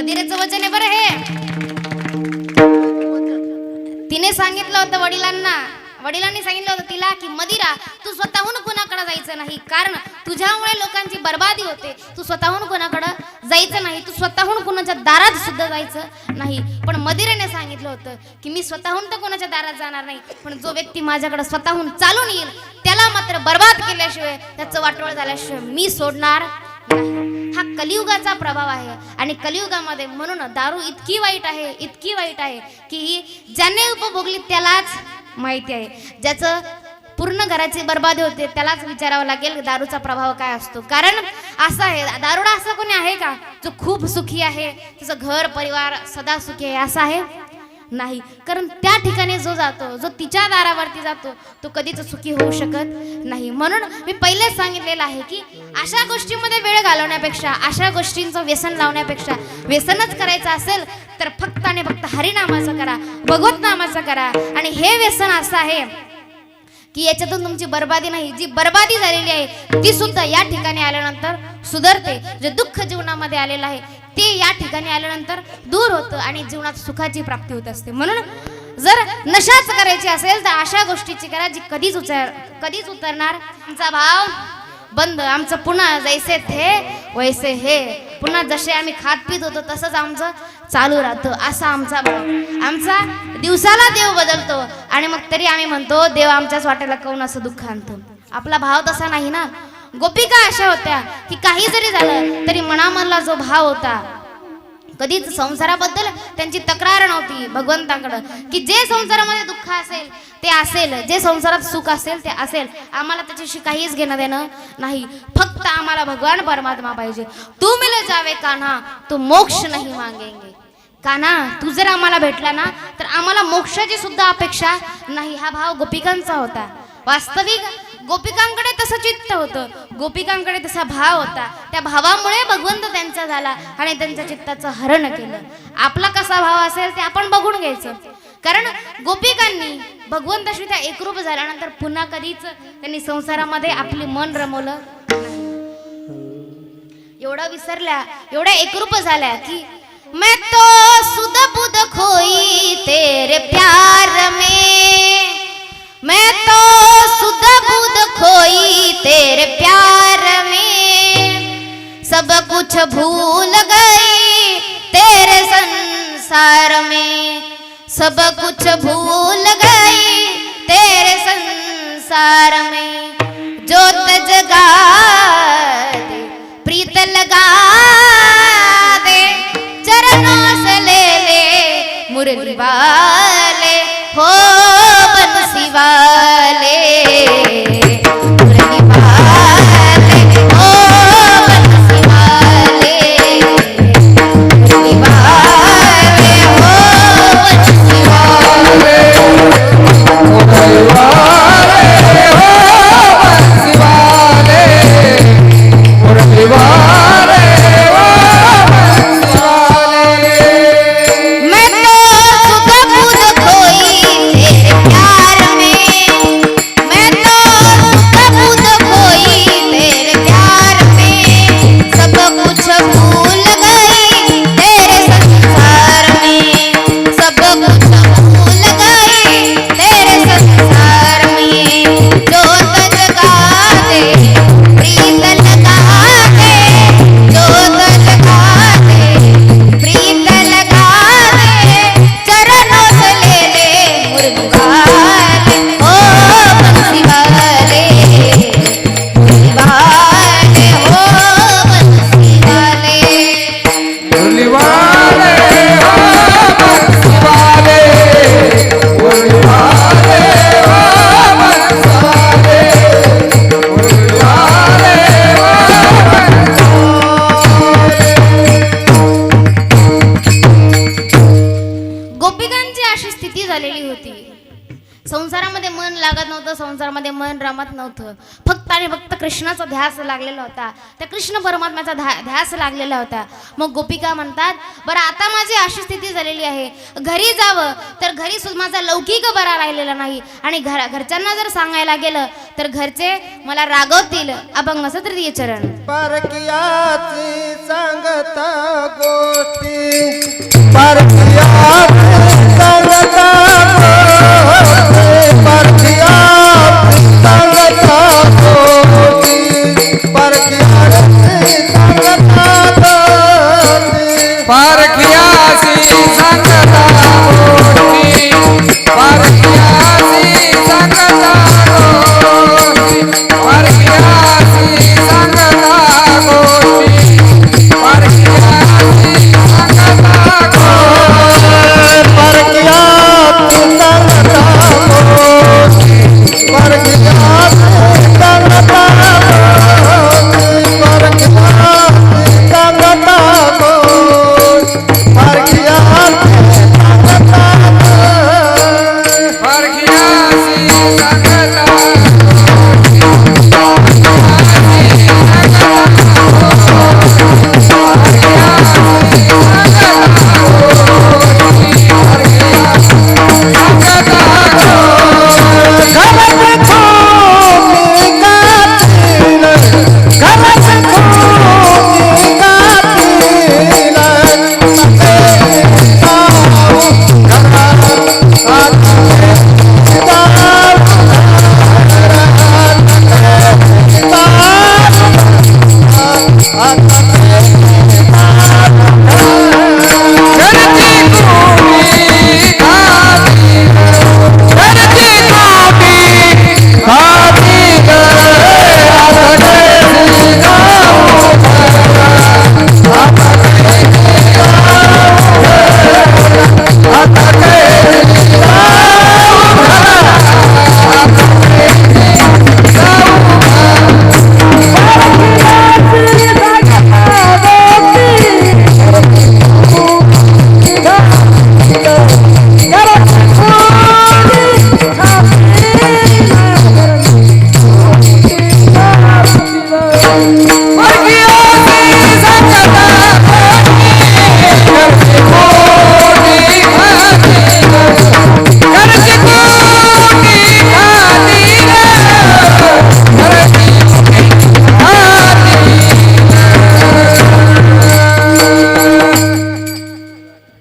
मदिरेचं वचन आहे बरं हे. तिने सांगितलं होतं वडिलांनी सांगितलं होतं तिला की मदिरा तू स्वतःहून कोणाकडे जायचं नाही, कारण तुझ्यामुळे लोकांची बर्बादी होते. तू स्वतःहून कोणाकडे जायचं नाही, तू स्वतःहून कोणाच्या दारात सुद्धा जायचं नाही. पण मदिरेने सांगितलं होतं की मी स्वतःहून तर कोणाच्या दारात जाणार नाही, पण जो व्यक्ती माझ्याकडे स्वतःहून चालून येईल त्याला मात्र बर्बाद केल्याशिवाय, त्याचं वाटोळ झाल्याशिवाय मी सोडणार नाही. हा कलियुगाचा प्रभाव आहे. आणि कलियुगामध्ये म्हणून दारू इतकी वाईट आहे की ही ज्याने उपभोगली त्यालाच माहिती आहे. ज्याचं पूर्ण घराची बर्बादी होते त्यालाच विचारावं लागेल दारूचा प्रभाव काय असतो. कारण असं आहे, दारुडा असं कोणी आहे का जो खूप सुखी आहे, त्याचं घर परिवार सदा सुखी आहे, असं आहे नाही. कारण त्या ठिकाणी जो तिच्या दारावरती जातो तो कधीच सुखी होऊ शकत नाही. म्हणून मी पहिलेच सांगितलेलं आहे की अशा गोष्टींमध्ये वेळ घालवण्यापेक्षा, अशा गोष्टींचं व्यसन लावण्यापेक्षा, व्यसनच करायचं असेल तर फक्त आणि फक्त हरिनामाचं करा, भगवत नामाचं करा. आणि हे व्यसन असं आहे की याच्यातून तुमची बर्बादी नाही, जी बर्बादी झालेली आहे ती सुद्धा या ठिकाणी आल्यानंतर सुधारते. जे दुःख जीवनामध्ये आलेलं आहे ते या ठिकाणी आल्यानंतर दूर होतं आणि जीवनात सुखाची प्राप्ती होत असते. म्हणून जर नशाच करायची असेल तर अशा गोष्टीची करा जी कधीच उतरणार. आमचा भाव बंद, आमचं पुन्हा जैसे थे वैसे हे, पुन्हा जसे आम्ही खात पित होतो तसंच आमचं चालू राहतं. असा आमचा भाव. आमचा दिवसाला देव बदलतो आणि मग तरी आम्ही म्हणतो देव आमच्याच वाट्याला काऊन असं दुःख आणतो. आपला भाव तसा नाही ना. गोपिका अशा होत्या की काही जरी झालं तरी मनामधला जो भाव होता, कधीच संसाराबद्दल त्यांची तक्रार नव्हती भगवंताकडं की जे संसारामध्ये दुःख असेल ते असेल, जे संसारात सुख असेल ते असेल, आम्हाला त्याच्याशी काहीच घेणं देणं नाही. फक्त आम्हाला भगवान परमात्मा पाहिजे. तू मिल जावे कान्हा तो मोक्ष नाही मागेंगे. कान्हा तू जर आम्हाला भेटला ना तर आम्हाला मोक्षाची सुद्धा अपेक्षा नाही. हा भाव गोपिकांचा होता. वास्तविक गोपिकांकडे तसं चित्त होतं, गोपिकांकडे तसा भाव होता. त्या भावामुळे भगवंत त्यांचा झाला आणि त्यांच्या चित्ताचं हरण केलं. आपला कसा भाव असेल ते आपण बघून घ्यायचं. कारण गोपिकांनी भगवंताशी त्या एकरूप झाल्यानंतर पुन्हा कधीच त्यांनी संसारामध्ये आपले मन रमवलं नाही. एवढं विसरल्या, एवढ्या एकरूप झाल्या की मैं तो सुध बुध खोई तेरे प्यार में, मैं तो सुध बुध खोई तेरे प्यार में, सब कुछ भूल गई तेरे संसार में, सब कुछ भूल गई तेरे संसार में, जोत जगा दे प्रीत लगा दे, चरणों से ले ले मुरली वाले हो बंसी वाले, मुरली वाले हो बंसी वाले, मुरली वाले हो बंसी वाले, मुरली वाले हो बंसी वाले, मुरली वाले हो बंसी वाले। मैं तो सुध बुध खोई तेरे प्यार में, मैं तो सुध बुध खोई तेरे प्यार में, सब कुछ भूल गई तेरे संसार में, सब कुछ भूल गई तेरे संसार में, जोत जगा दे प्रीत लगा दे, जोत जगा दे प्रीत लगा दे, चरणों से ले ले मुरली वाले हो बंसी वाले, मुरली वाले हो बंसी वाले, मुरली वाले हो बंसी वाले, मुरली वाले हो बंसी वाले, मुरली वाले गोपिकांची अशी स्थिती झालेली होती. संसारामध्ये मन लागत नव्हतं, संसारामध्ये मन रमत नव्हतं. फक्त आणि फक्त कृष्णाचा ध्यास लागलेला होता, त्या कृष्ण परमात्म्याचा ध्यास लागलेला होता. मग गोपिका म्हणतात बरं आता माझी अशी स्थिती झालेली आहे, घरी जावं तर घरी सुद्धा माझा लौकिक बरा राहिलेला नाही आणि घरच्यांना जर सांगायला गेलं तर घरचे मला रागवतील. अभंग 17 चरण. परकियाची सांगता गोष्टी परखिया संगता गोटी परखिया संगता गोटी परखियासी संगता गोटी परखियासी संगता गोटी परखियासी संगता गोटी परखियासी संगता गोटी परखिया संगता गोटी परखिया संगता गोटी परखिया संगता गोटी परखिया संगता परखियासी संगता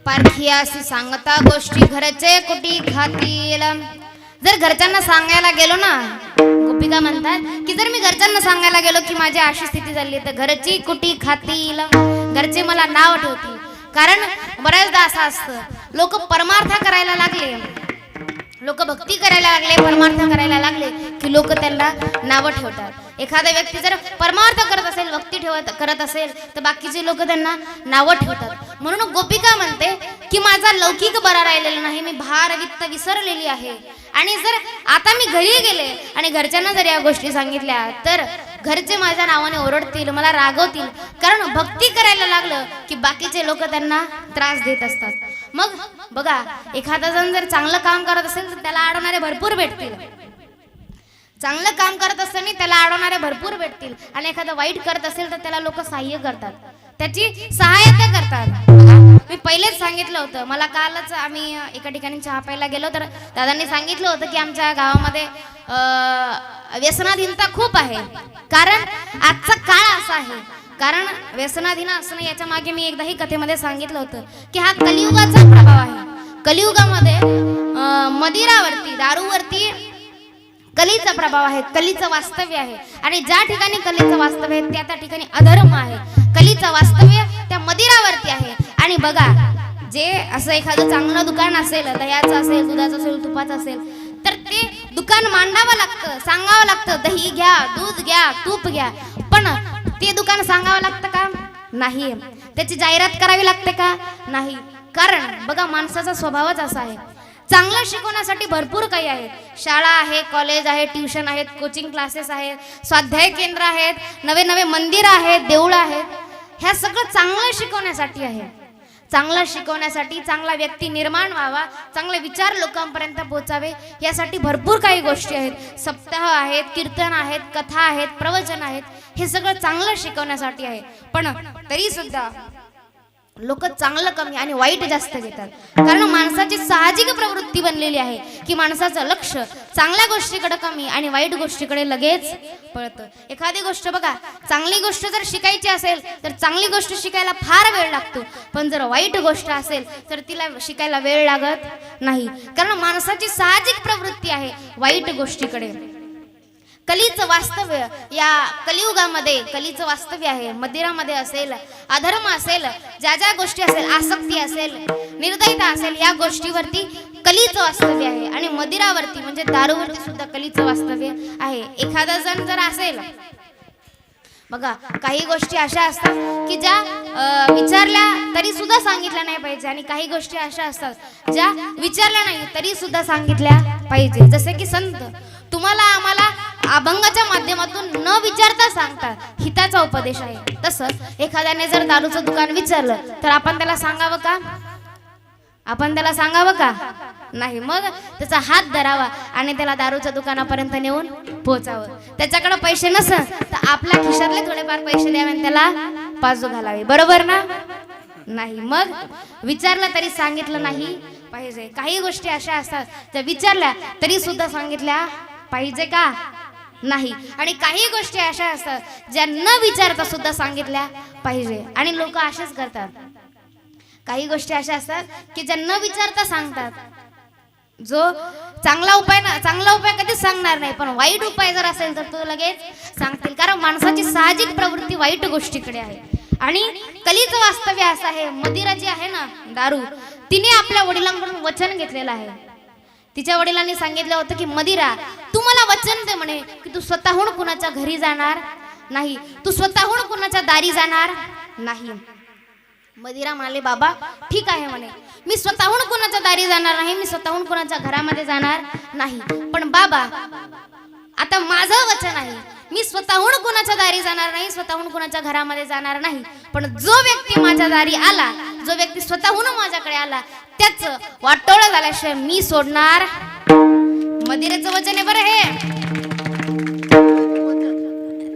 पारखियासी सांगता गोष्टी घरचे कुटी खातील. जर घरच्यांना सांगायला गेलो ना, गोपिका म्हणतात की जर मी घरच्यांना सांगायला गेलो की माझी अशी स्थिती झाली तर घरची कुटी खातील, घरचे मला नाव ठेवतील. कारण बऱ्याचदा असं असतं, लोक परमार्थ करायला लागले, लोक भक्ती करायला लागले, परमार्थ करायला लागले की लोक त्यांना नावं ठेवतात. एखादा व्यक्ती जर परमार्थ करत असेल, भक्ती करत असेल तर बाकीचे लोक त्यांना नावं ठेवतात. म्हणून गोपिका म्हणते की माझा लौकिक बरा राहिलेला नाही, मी भार वित्त विसरलेली आहे. आणि जर आता मी घरी गेले आणि घरच्यांना जर या गोष्टी सांगितल्या तर घरचे माझ्या नावाने ओरडतील, मला रागवतील. कारण भक्ती करायला लागलं की बाकीचे लोक त्यांना त्रास देत असतात. मग बघा, एखादा जण जर चांगलं काम करत असेल तर त्याला अडवणारे भरपूर भेटतील, चांगलं काम करत असताना त्याला अडवणारे भरपूर भेटतील. आणि एखादा वाईट करत असेल तर त्याला लोक सहाय्य करतात, त्याची सहायता करतात. मी पहिलेच सांगितलं होतं, मला कालच आम्ही एका ठिकाणी चहा प्यायला गेलो तर दादांनी सांगितलं होतं की आमच्या गावामध्ये व्यसनाधीनता खूप आहे. कारण आजचा काळ असा आहे, कारण व्यसनाधीन असणं याच्या मागे मी एकदाही कथेमध्ये सांगितलं होतं की हा कलियुगाचा प्रभाव आहे. कलियुगामध्ये मदिरावरती, दारूवरती कलीचा प्रभाव आहे, कलीचं वास्तव्य आहे. आणि ज्या ठिकाणी कलीचं वास्तव्य आहे त्या ठिकाणी अधर्म आहे. कलीचं वास्तव्य त्या मदिरावरती आहे. आणि बघा, जे असं एखादं चांगलं दुकान असेल, दह्याचं असेल, दुधाचं असेल, तुपाचं असेल, तर ते दुकान मांडावं लागतं, सांगावं लागतं, दही घ्या, दूध घ्या, तूप घ्या. पण ते दुकान सांगावं लागतं का? नाही. त्याची जाहिरात करावी लागते का? नाही. कारण बघा, माणसाचा स्वभावच असा आहे. चांगलं शिकवण्यासाठी भरपूर काही आहे, शाळा आहे, कॉलेज आहे, ट्युशन आहेत, कोचिंग क्लासेस आहेत, स्वाध्याय केंद्र आहेत, नवे नवे मंदिर आहेत, देऊळ आहेत. ह्या सगळं चांगलं शिकवण्यासाठी आहे. चांगलं शिकवण्यासाठी, चांगला व्यक्ती निर्माण व्हावा, चांगले विचार लोकांपर्यंत पोहोचावे, यासाठी भरपूर काही गोष्टी आहेत. सप्ताह आहेत, कीर्तन आहेत, कथा आहेत, प्रवचन आहेत. हे सगळं चांगलं शिकवण्यासाठी आहे. पण तरी सुद्धा लोक चांगलं कमी आणि वाईट जास्त घेतात. कारण माणसाची साहजिक प्रवृत्ती बनलेली आहे की माणसाचं लक्ष चांगल्या गोष्टीकडे कमी आणि वाईट गोष्टीकडे लगेच पळतं. एखादी गोष्ट बघा, चांगली गोष्ट जर शिकायची असेल तर चांगली गोष्ट शिकायला फार वेळ लागतो, पण जर वाईट गोष्ट असेल तर तिला शिकायला वेळ लागत नाही. कारण माणसाची साहजिक प्रवृत्ती आहे वाईट गोष्टीकडे. कलीचं वास्तव्य या कलियुगामध्ये कलीचं वास्तव्य आहे. मदिरामध्ये असेल, अधर्म असेल, ज्या ज्या गोष्टी असेल, आसक्ती असेल, निर्दयता असेल, या गोष्टीवरती कलीचं वास्तव्य आहे. आणि मदिरावरती म्हणजे दारूवरती सुद्धा कलीचं वास्तव्य आहे. एखादा जण जर असेल बघा, काही गोष्टी अशा असतात की ज्या विचारल्या तरी सुद्धा सांगितल्या नाही पाहिजे आणि काही गोष्टी अशा असतात ज्या विचारल्या नाही तरी सुद्धा सांगितल्या पाहिजे. जसे की संत तुम्हाला आम्हाला अभंगाच्या माध्यमातून न विचारता सांगतात हिताचा उपदेश आहे. तसं एखाद्याने जर दारूचं दुकान विचारलं तर आपण त्याला सांगावं का? आपण त्याला सांगावं का? नाही. मग त्याचा हात धरावा आणि त्याला दारूच्या दुकानापर्यंत नेऊन पोहोचावं. त्याच्याकडे पैसे नसेल तर आपल्या खिशातले थोडेफार पैसे द्यावे आणि त्याला बाजू घालावी. बरोबर ना? नाही. मग विचारलं तरी सांगितलं नाही पाहिजे. काही गोष्टी अशा असतात ज्या विचारल्या तरी सुद्धा सांगितल्या पाहिजे का? नाही. आणि काही गोष्टी अशा असतात ज्या न विचारता सुद्धा सांगितल्या पाहिजे. आणि लोक असेच करतात. काही गोष्टी अशा असतात की ज्या न विचारता सांगतात. जो चांगला उपाय कधीच सांगणार नाही, पण वाईट उपाय जर असेल तर तो लगेच सांगतील. कारण माणसाची साहजिक प्रवृत्ती वाईट गोष्टीकडे आहे. आणि कलीचं वास्तव्य असं आहे, मदिरा जी आहे ना, दारू, तिने आपल्या वडिलांकडून वचन घेतलेलं आहे. तिच्या वडिलांनी सांगितलं होतं की मदिरा, तू मला वचन दे म्हणे की तू स्वतःहून कुणाच्या घरी जाणार नाही, तू स्वतःहून कुणाच्या दारी जाणार नाही. मदिरा म्हणाले, बाबा ठीक आहे म्हणे, मी स्वतःहून कुणाच्या दारी जाणार नाही, मी स्वतःहून कुणाच्या घरामध्ये जाणार नाही. पण बाबा, आता माझं वचन आहे, मी स्वतःहून कुणाच्या दारी जाणार नाही, स्वतःहून कुणाच्या घरामध्ये जाणार नाही. पण जो व्यक्ती माझ्या दारी आला, जो व्यक्ती स्वतःहून माझ्याकडे आला, त्याचं वाटोळं झाल्याशिवाय मी सोडणार. मदिरेचं वचन आहे बरं हे.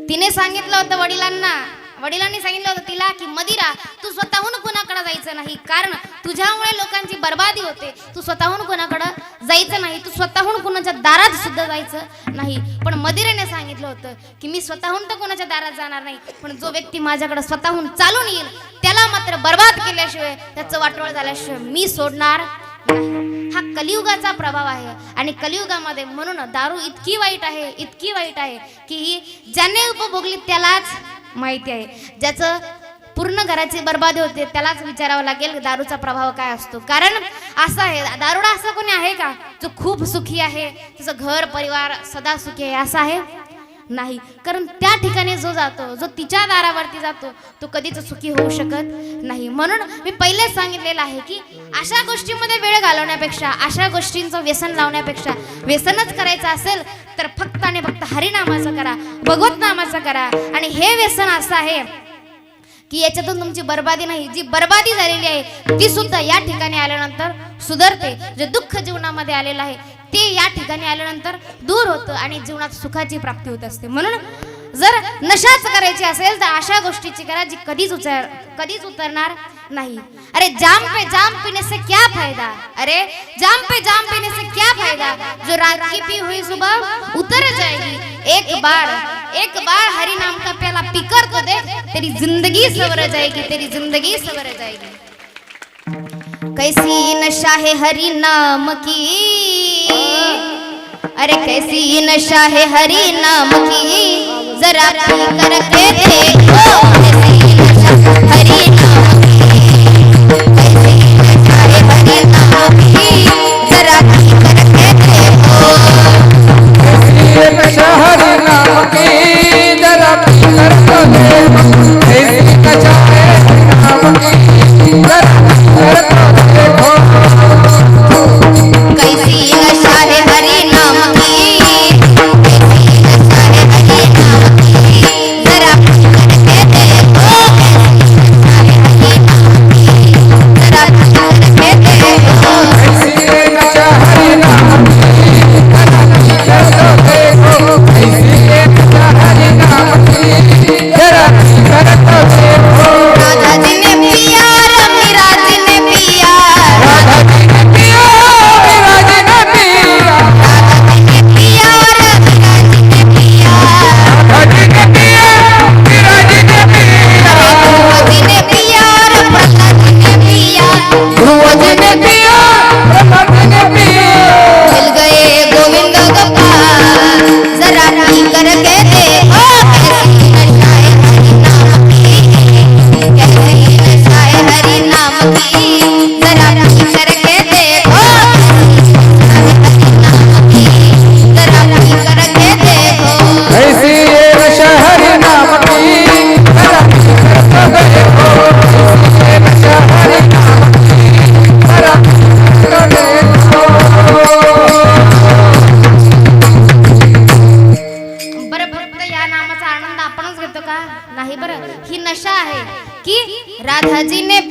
तिने सांगितलं होतं वडिलांनी सांगितलं होतं तिला की मदिरा, तू स्वतःहून कुणाकडे जायचं नाही, कारण तुझ्यामुळे लोकांची बर्बादी होते. तू स्वतःहून कुणाकडे जायचं नाही, तू स्वतःहून कुणाच्या दारात सुद्धा जायचं नाही. पण मदिरेने सांगितलं होतं की मी स्वतःहून तर कुणाच्या दारात जाणार नाही, पण जो व्यक्ती माझ्याकडे स्वतःहून चालून येईल त्याला मात्र बर्बाद केल्याशिवाय, त्याचं वाटोळ झाल्याशिवाय मी सोडणार नाही. हा कलियुगाचा प्रभाव आहे. आणि कलियुगामध्ये म्हणून दारू इतकी वाईट आहे की ही ज्याने उपभोगली त्यालाच माहिती आहे. ज्याचं पूर्ण घराची बर्बादी होते त्यालाच विचारावं लागेल दारूचा प्रभाव काय असतो. कारण असं आहे, दारुडा असं कोणी आहे का जो खूप सुखी आहे, त्याचं घर परिवार सदा सुखी आहे? असं आहे नाही. कारण त्या ठिकाणी जो जातो, जो तिच्या दारावरती जातो, तो कधीच सुखी होऊ शकत नाही. म्हणून मी पहिलेच सांगितलेलं आहे की अशा गोष्टींमध्ये वेळ घालवण्यापेक्षा, अशा गोष्टींचं व्यसन लावण्यापेक्षा, व्यसनच करायचं असेल तर फक्त आणि फक्त हरिनामाचं करा, भगवत नामाचं करा. आणि हे व्यसन असं आहे की याच्यातून तुमची बर्बादी नाही, जी बर्बादी झालेली आहे ती सुद्धा या ठिकाणी आल्यानंतर सुधारते. जे दुःख जीवनामध्ये आलेलं आहे ते या ठिकाणी आल्यानंतर दूर होतं आणि जीवनात सुखाची प्राप्ती होत असते. म्हणून जर नशाच करायची असेल तर अशा गोष्टीची करा जी कधीच उतरणार नहीं। अरे जाम पे जाम पीने से क्या फायदा, अरे जाम पे जाम पीने से क्या फायदा, जो रात की पी हुई सुबह उतर जाएगी। एक बार हरि नाम का प्याला पीकर तो देख, तेरी जिंदगी सवर जाएगी, तेरी जिंदगी सवर जाएगी। कैसी नशा है हरि नाम की, अरे कैसी नशा है हरि नाम की, जरा पी कर के देखो कैसी नशा हरि नाम की, कैसी नशा है हरि नाम की, जरा पी कर के देखो कैसी नशा हरि नाम की, जरा पी कर के देखो, कैसी नशा है हरि नाम की, जरा पी कर के देखो, कैसी नशा है हरि नाम की, कैसी नशा है हरि नाम की, जरा पी कर के देखो कैसी नशा है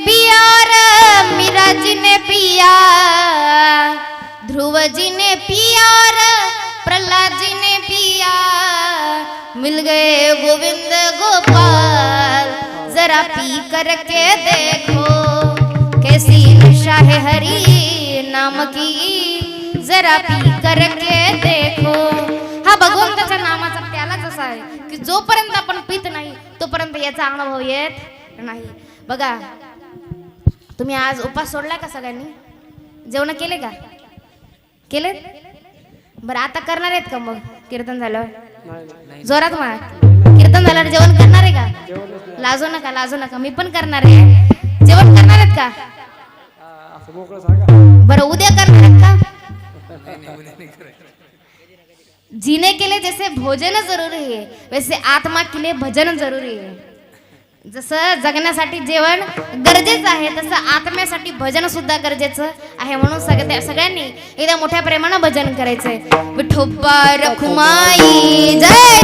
पिया रे मीरा जी ने पिया, ध्रुव जी ने पिया रे प्रहलाद जी ने पिया, मिल गए गोविंद गोपाल, जरा पी करके देखो कैसी नशा है हरी नाम की, जरा पी करके देखो. हा भगवंताच्या नामाचा प्यालाच असा आहे की जोपर्यंत आपण पित नाही तोपर्यंत याचा अनुभव येत नाही. बघा तुम्ही आज उपास सोडला का सगळ्यांनी? जेवण केले का? केले? बरं आता करणार आहेत का? मग कीर्तन झालं जोरात म्हणा. कीर्तन झाल्यावर जेवण करणार आहे का? लाजू नका, लाजू नका, मी पण करणार आहे. जेवण करणार आहेत का? बरं उद्या करणार आहेत का? जीने के लिए जैसे भोजन जरूरी है वैसे आत्मा के लिए भजन जरूरी है. जसं जगण्यासाठी जेवण गरजेचं आहे तसं आत्म्यासाठी भजन सुद्धा गरजेचं आहे. म्हणून सगळ्यांनी एकदा मोठ्या प्रेमानं भजन करायचंय. विठोबा रखुमाई जय.